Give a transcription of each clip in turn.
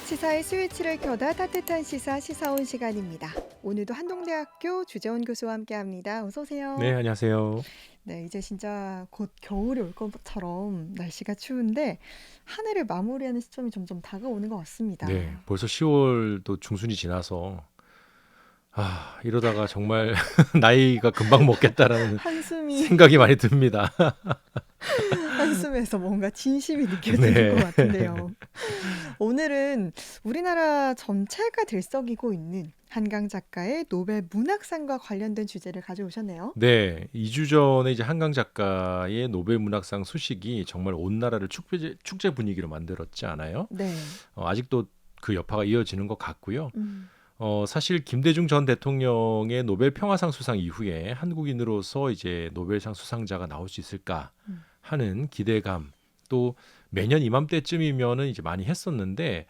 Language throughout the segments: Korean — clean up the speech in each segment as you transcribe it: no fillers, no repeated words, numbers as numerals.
시사의 스위치를 켜다 따뜻한 시사 시사온 시간입니다. 오늘도 한동대학교 주재원 교수와 함께합니다. 어서 네, 오세요. 안녕하세요. 네, 이제 진짜 곧 겨울이 올 것처럼 날씨가 추운데 한 해를 마무리하는 시점이 점점 다가오는 것 네, 같습니다. 벌써 10월도 중순이 지나서 이러다가 정말 나이가 금방 먹겠다라는 한숨이 생각이 많이 듭니다. 한숨에서 뭔가 진심이 느껴지는 것 네. 같은데요. 오늘은 우리나라 전체가 들썩이고 있는 한강 작가의 노벨 문학상과 관련된 주제를 가져오셨네요. 네, 2주 전에 이제 한강 작가의 노벨 문학상 소식이 정말 온 나라를 축제 분위기로 만들었지 않아요? 네. 아직도 그 여파가 이어지는 것 같고요. 음, 사실 김대중 전 대통령의 노벨 평화상 수상 이후에 한국인으로서 이제 노벨상 수상자가 나올 수 있을까 음. 하는 기대감, 또 매년 이맘때쯤이면은 이제 많이 했었는데,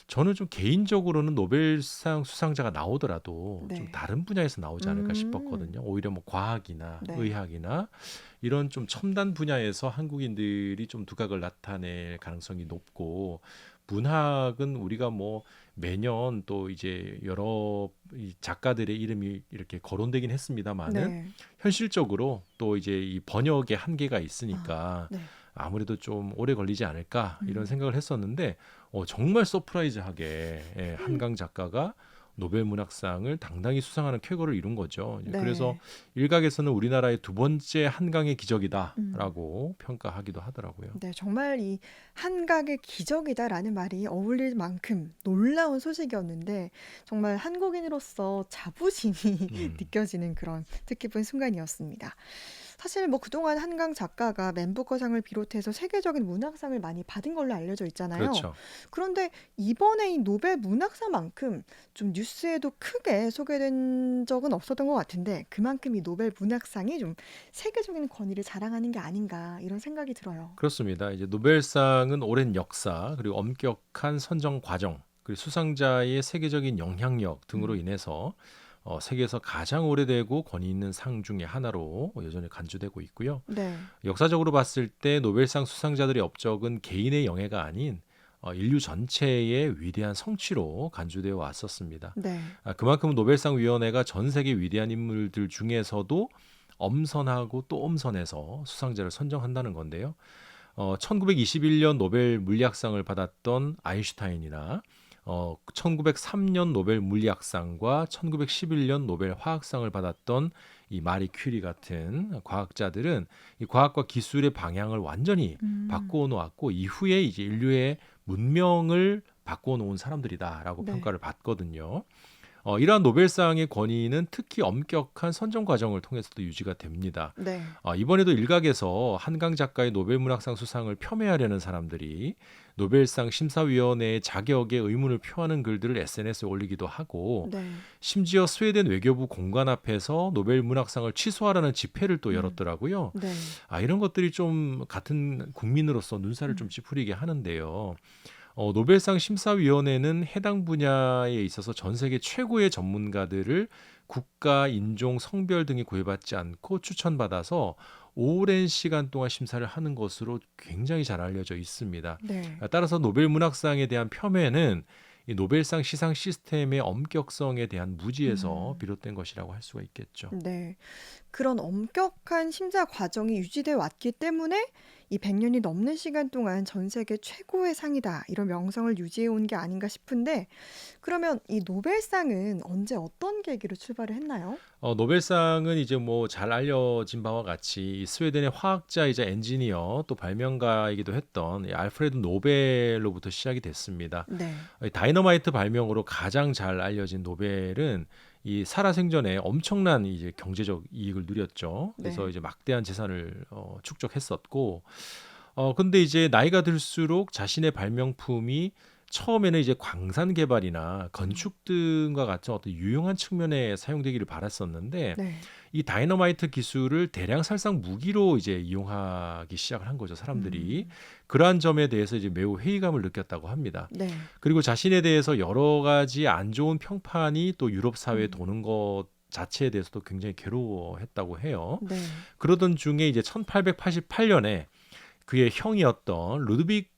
저는 좀 개인적으로는 노벨상 수상자가 나오더라도 좀 네. 다른 분야에서 나오지 않을까 음, 싶었거든요. 오히려 뭐 과학이나 네. 의학이나 이런 좀 첨단 분야에서 한국인들이 좀 두각을 나타낼 가능성이 높고, 문학은 우리가 뭐 매년 또 이제 여러 이 작가들의 이름이 이렇게 거론되긴 했습니다만은, 네. 현실적으로 또 이제 이 번역의 한계가 아, 있으니까 네. 아무래도 좀 오래 걸리지 않을까 이런 음, 생각을 했었는데, 정말 서프라이즈하게 한강 작가가 노벨 문학상을 당당히 수상하는 쾌거를 이룬 거죠. 그래서 네. 일각에서는 우리나라의 두 번째 한강의 음, 기적이다라고 평가하기도 하더라고요. 네. 정말 이 한각의 기적이다라는 말이 어울릴 만큼 놀라운 소식이었는데 정말 한국인으로서 자부심이 음, 느껴지는 그런 뜻깊은 순간이었습니다. 사실 뭐 그동안 한강 작가가 맨부커상을 비롯해서 세계적인 문학상을 많이 받은 걸로 알려져 있잖아요. 그렇죠. 그런데 이번에 이 노벨 문학상만큼 좀 뉴스에도 크게 소개된 적은 없었던 것 같은데 그만큼 이 노벨 문학상이 좀 세계적인 권위를 자랑하는 게 아닌가 이런 생각이 들어요. 그렇습니다. 이제 노벨상은 오랜 역사, 그리고 엄격한 선정 과정, 그리고 수상자의 세계적인 영향력 등으로 음, 인해서 세계에서 가장 오래되고 권위 있는 상 중에 하나로 여전히 간주되고 있고요. 네. 역사적으로 봤을 때 노벨상 수상자들의 업적은 개인의 영예가 아닌 인류 전체의 위대한 성취로 간주되어 왔었습니다. 네. 그만큼 노벨상 위원회가 전 세계 위대한 인물들 중에서도 엄선하고 또 엄선해서 수상자를 선정한다는 건데요. 1921년 노벨 물리학상을 받았던 아인슈타인이나 1903년 노벨 물리학상과 1911년 노벨 화학상을 받았던 이 마리 큐리 같은 과학자들은 이 과학과 기술의 방향을 완전히 음, 바꾸어 놓았고, 이후에 이제 인류의 문명을 바꾸어 놓은 사람들이다라고 네. 평가를 받거든요. 이러한 노벨상의 권위는 특히 엄격한 선정 과정을 통해서도 유지가 됩니다. 네. 이번에도 일각에서 한강 작가의 노벨문학상 수상을 폄훼하려는 사람들이 노벨상 심사위원회의 자격에 의문을 표하는 글들을 SNS에 올리기도 하고, 네. 심지어 스웨덴 외교부 공관 앞에서 노벨문학상을 취소하라는 집회를 또 음, 열었더라고요. 네. 이런 것들이 좀 같은 국민으로서 눈살을 좀 음, 찌푸리게 하는데요. 노벨상 심사위원회는 해당 분야에 있어서 전 세계 최고의 전문가들을 국가, 인종, 성별 등이 구애받지 않고 추천받아서 오랜 시간 동안 심사를 하는 것으로 굉장히 잘 알려져 있습니다. 네. 따라서 노벨 문학상에 대한 폄훼는 이 노벨상 시상 시스템의 엄격성에 대한 무지에서 음, 비롯된 것이라고 할 수가 있겠죠. 네. 그런 엄격한 심사 과정이 유지돼 왔기 때문에 이 100년이 넘는 시간 동안 전 세계 최고의 상이다. 이런 명성을 유지해 온 게 아닌가 싶은데 그러면 이 노벨상은 언제 어떤 계기로 출발을 했나요? 노벨상은 이제 뭐 잘 알려진 바와 같이 이 스웨덴의 화학자이자 엔지니어 또 발명가이기도 했던 이 알프레드 노벨로부터 시작이 됐습니다. 네. 이 다이너마이트 발명으로 가장 잘 알려진 노벨은 이 살아생전에 엄청난 이제 경제적 이익을 누렸죠. 그래서 네. 이제 막대한 재산을 축적했었고, 근데 이제 나이가 들수록 자신의 발명품이 처음에는 이제 광산 개발이나 음, 건축 등과 같은 어떤 유용한 측면에 사용되기를 바랐었는데, 네. 이 다이너마이트 기술을 대량 살상 무기로 이제 이용하기 시작을 한 거죠, 사람들이. 음, 그러한 점에 대해서 이제 매우 회의감을 느꼈다고 합니다. 네. 그리고 자신에 대해서 여러 가지 안 좋은 평판이 또 유럽 사회에 음, 도는 것 자체에 대해서도 굉장히 괴로워했다고 해요. 네. 그러던 중에 이제 1888년에 그의 형이었던 루드빅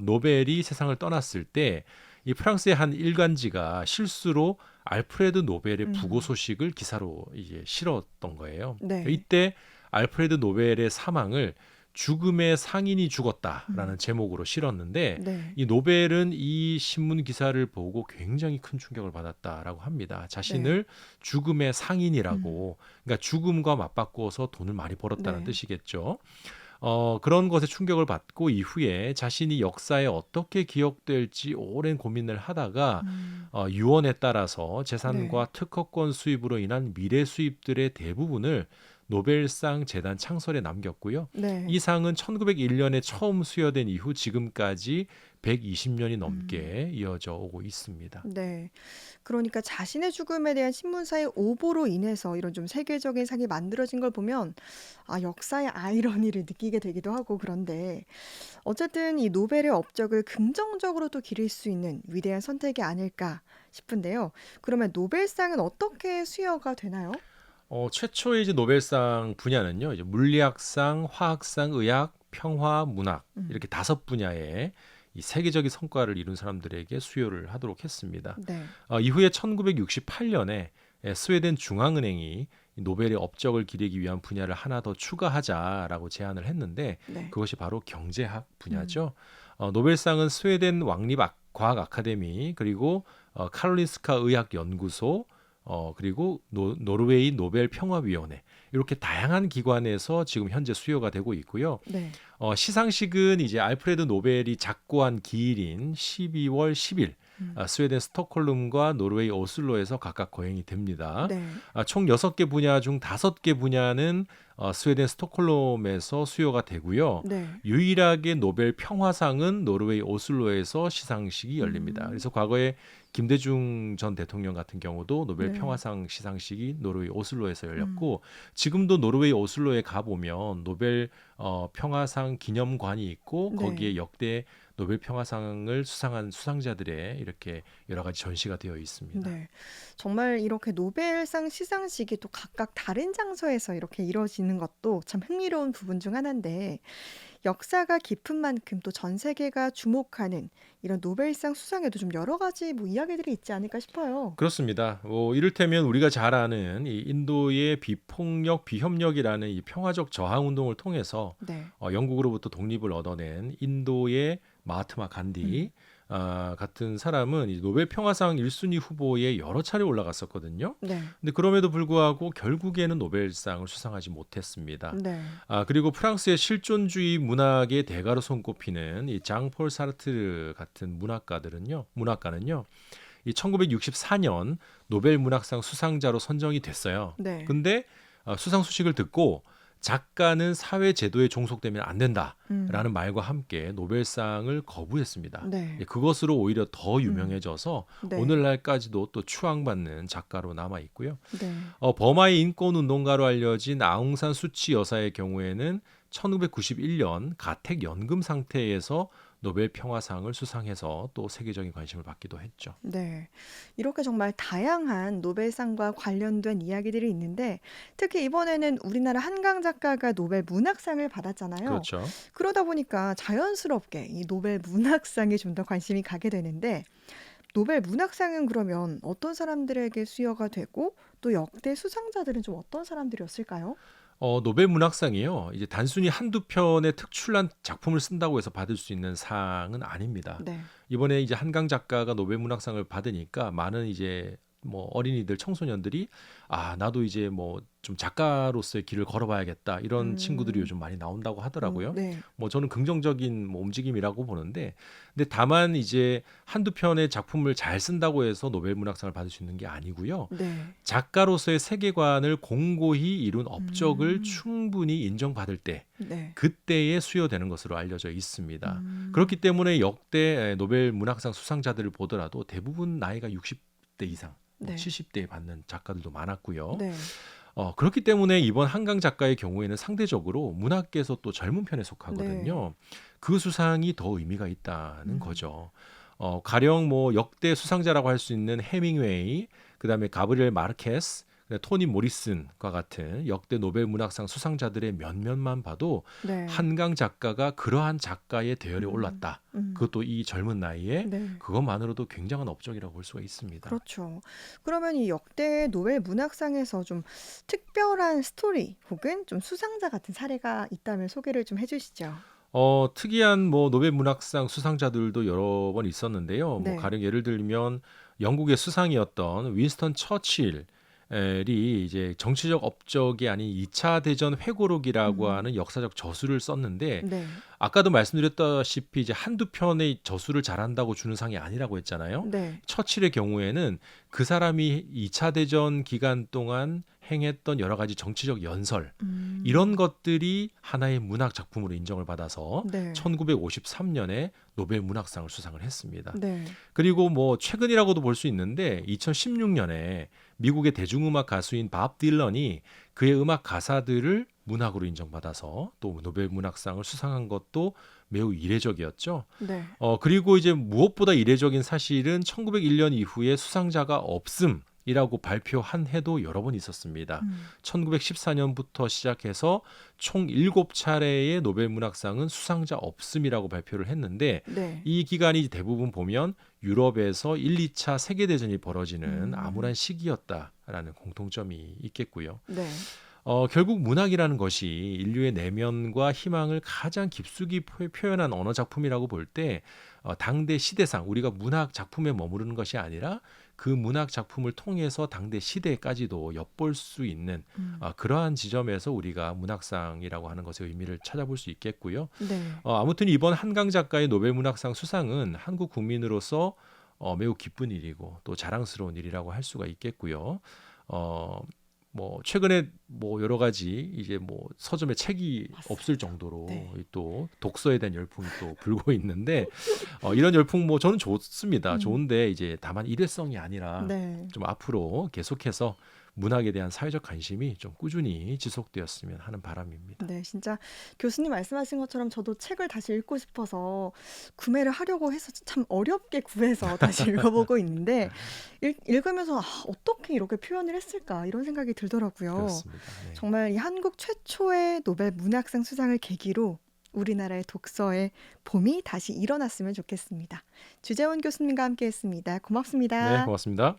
노벨이 세상을 떠났을 때, 이 프랑스의 한 일간지가 실수로 알프레드 노벨의 부고 음. 소식을 기사로 이제 실었던 거예요. 네. 이때 알프레드 노벨의 사망을 죽음의 상인이 죽었다라는 음. 제목으로 실었는데 네. 이 노벨은 이 신문 기사를 보고 굉장히 큰 충격을 받았다라고 합니다. 네. 자신을 죽음의 음. 상인이라고, 그러니까 죽음과 맞바꾸어서 돈을 많이 벌었다는 네. 뜻이겠죠. 그런 것에 충격을 받고 이후에 자신이 역사에 어떻게 기억될지 오랜 고민을 하다가 음. 유언에 따라서 네. 재산과 특허권 수입으로 인한 미래 수입들의 대부분을 노벨상 재단 창설에 남겼고요. 이 네. 상은 1901년에 처음 수여된 이후 지금까지 120년이 음. 넘게 이어져 오고 있습니다. 네. 그러니까 자신의 죽음에 대한 신문사의 오보로 인해서 이런 좀 세계적인 상이 만들어진 걸 보면 아, 역사의 아이러니를 느끼게 되기도 하고 그런데 어쨌든 이 노벨의 업적을 긍정적으로 또 기릴 수 있는 위대한 선택이 아닐까 싶은데요. 그러면 노벨상은 어떻게 수여가 되나요? 최초의 이제 노벨상 분야는요, 이제 물리학상, 화학상, 의학, 평화, 문학 음. 이렇게 5분야에 이 세계적인 성과를 이룬 사람들에게 수여를 하도록 했습니다. 네. 이후에 1968년에 스웨덴 중앙은행이 이 노벨의 업적을 기리기 위한 분야를 하나 더 추가하자라고 제안을 했는데 네. 그것이 바로 경제학 음. 분야죠. 노벨상은 스웨덴 과학 아카데미 그리고 카롤린스카 의학 연구소 그리고 노르웨이 노벨 평화위원회 이렇게 다양한 기관에서 지금 현재 수여가 되고 있고요. 네. 시상식은 이제 알프레드 노벨이 작고한 기일인 12월 10일 음. 스웨덴 스톡홀름과 노르웨이 오슬로에서 각각 거행이 됩니다. 네. 총 6개 분야 중 5개 분야는 스웨덴 스톡홀름에서 수여가 되고요. 네. 유일하게 노벨 평화상은 노르웨이 오슬로에서 시상식이 열립니다. 음. 그래서 과거에 김대중 전 대통령 같은 경우도 노벨 네. 평화상 시상식이 노르웨이 오슬로에서 음. 열렸고 지금도 노르웨이 오슬로에 가보면 노벨 평화상 기념관이 있고 거기에 네. 역대 노벨 평화상을 수상한 수상자들의 이렇게 여러 가지 전시가 되어 있습니다. 네. 정말 이렇게 노벨상 시상식이 또 각각 다른 장소에서 이렇게 이루어지는 것도 참 흥미로운 부분 중 하나인데 역사가 깊은 만큼 또 전 세계가 주목하는 이런 노벨상 수상에도 좀 여러 가지 뭐 이야기들이 있지 않을까 싶어요. 그렇습니다. 이를테면 우리가 잘 아는 이 인도의 비폭력, 비협력이라는 이 평화적 저항 운동을 통해서 네. 영국으로부터 독립을 얻어낸 인도의 마하트마 간디 음. 같은 사람은 이 노벨 평화상 1순위 후보에 여러 차례 올라갔었거든요. 네. 근데 그럼에도 불구하고 결국에는 노벨상을 수상하지 못했습니다. 네. 그리고 프랑스의 실존주의 문학의 대가로 손꼽히는 이 장폴 사르트르 같은 문학가는요. 이 1964년 노벨 문학상 수상자로 선정이 됐어요. 네. 근데 수상 소식을 듣고 작가는 사회 제도에 종속되면 안 음. 된다라는 말과 함께 노벨상을 거부했습니다. 네. 그것으로 오히려 더 음. 유명해져서 네. 오늘날까지도 또 추앙받는 작가로 남아 있고요. 네. 버마의 인권 운동가로 알려진 아웅산 수치 여사의 경우에는 1991년 가택 연금 상태에서 노벨 평화상을 수상해서 또 세계적인 관심을 받기도 했죠. 네. 이렇게 정말 다양한 노벨상과 관련된 이야기들이 있는데 특히 이번에는 우리나라 한강 작가가 노벨 문학상을 받았잖아요. 그렇죠. 그러다 보니까 자연스럽게 이 노벨 문학상에 좀 더 관심이 가게 되는데 노벨 문학상은 그러면 어떤 사람들에게 수여가 되고 또 역대 수상자들은 좀 어떤 사람들이었을까요? 노벨 문학상이요. 이제 단순히 한두 편의 특출난 작품을 쓴다고 해서 받을 수 있는 상은 아닙니다. 네. 이번에 이제 한강 작가가 노벨 문학상을 받으니까 많은 이제 뭐 어린이들, 청소년들이 나도 이제 뭐 좀 작가로서의 길을 걸어봐야겠다 이런 친구들이 음. 요즘 많이 나온다고 하더라고요. 네. 뭐 저는 긍정적인 뭐 움직임이라고 보는데, 근데 다만 이제 한두 편의 작품을 잘 쓴다고 해서 노벨 문학상을 받을 수 있는 게 아니고요. 네. 작가로서의 세계관을 공고히 이룬 업적을 음. 충분히 인정받을 때 네. 그때에 수여되는 것으로 알려져 있습니다. 그렇기 음. 때문에 역대 노벨 문학상 수상자들을 보더라도 대부분 나이가 60대 이상, 뭐 네. 70대에 받는 작가들도 많았고요. 네. 그렇기 때문에 이번 한강 작가의 경우에는 상대적으로 문학계에서 또 젊은 편에 네. 속하거든요. 그 수상이 더 의미가 있다는 음. 거죠. 가령 뭐 역대 수상자라고 할 수 있는 해밍웨이, 그다음에 가브리엘 마르케스, 토니 모리슨과 같은 역대 노벨 문학상 수상자들의 면면만 봐도 네. 한강 작가가 그러한 작가의 대열에 음. 올랐다. 음. 그것도 이 젊은 나이에 네. 그것만으로도 굉장한 업적이라고 볼 수가 있습니다. 그렇죠. 그러면 이 역대 노벨 문학상에서 좀 특별한 스토리 혹은 좀 수상자 같은 사례가 있다면 소개를 좀 해주시죠. 특이한 뭐 노벨 문학상 수상자들도 여러 번 있었는데요. 뭐 네. 가령 예를 들면 영국의 수상이었던 윈스턴 처칠이 이제 정치적 업적이 아닌 2차 대전 회고록이라고 하는 역사적 저술을 썼는데 네. 아까도 말씀드렸다시피 이제 한두 편의 저술을 잘한다고 주는 상이 아니라고 했잖아요. 네. 처칠의 경우에는 그 사람이 2차 대전 기간 동안 행했던 여러 가지 정치적 연설 이런 것들이 하나의 문학 작품으로 인정을 받아서 네. 1953년에 노벨 문학상을 수상을 했습니다. 네. 그리고 뭐 최근이라고도 볼 수 있는데 2016년에 미국의 대중음악 가수인 밥 딜런이 그의 음악 가사들을 문학으로 인정받아서 또 노벨 문학상을 수상한 것도 매우 이례적이었죠. 네. 그리고 이제 무엇보다 이례적인 사실은 1901년 이후에 수상자가 없음이라고 발표한 해도 여러 번 있었습니다. 1914년부터 시작해서 총 7차례의 노벨 문학상은 수상자 없음이라고 발표를 했는데 네. 이 기간이 대부분 보면 유럽에서 1, 2차 세계대전이 벌어지는 음. 암울한 시기였다라는 공통점이 있겠고요. 네. 결국 문학이라는 것이 인류의 내면과 희망을 가장 깊숙이 표현한 언어 작품이라고 볼 때 당대 시대상 우리가 문학 작품에 머무르는 것이 아니라 그 문학 작품을 통해서 당대 시대까지도 엿볼 수 있는 그러한 지점에서 우리가 문학상이라고 하는 것의 의미를 찾아볼 수 있겠고요. 네. 아무튼 이번 한강 작가의 노벨 문학상 수상은 한국 국민으로서 매우 기쁜 일이고 또 자랑스러운 일이라고 할 수가 있겠고요. 뭐 최근에 뭐 여러 가지 이제 뭐 서점에 책이 맞습니다. 없을 정도로 네. 또 독서에 대한 열풍이 또 불고 있는데 이런 열풍 뭐 저는 좋습니다. 좋은데 이제 다만 일회성이 아니라 네. 좀 앞으로 계속해서 문학에 대한 사회적 관심이 좀 꾸준히 지속되었으면 하는 바람입니다. 네, 진짜 교수님 말씀하신 것처럼 저도 책을 다시 읽고 싶어서 구매를 하려고 해서 참 어렵게 구해서 다시 읽어보고 있는데 읽으면서 어떻게 이렇게 표현을 했을까 이런 생각이 들더라고요. 그렇습니다. 네. 정말 이 한국 최초의 노벨 문학상 수상을 계기로 우리나라의 독서의 봄이 다시 일어났으면 좋겠습니다. 주재원 교수님과 함께했습니다. 네, 고맙습니다. 고맙습니다.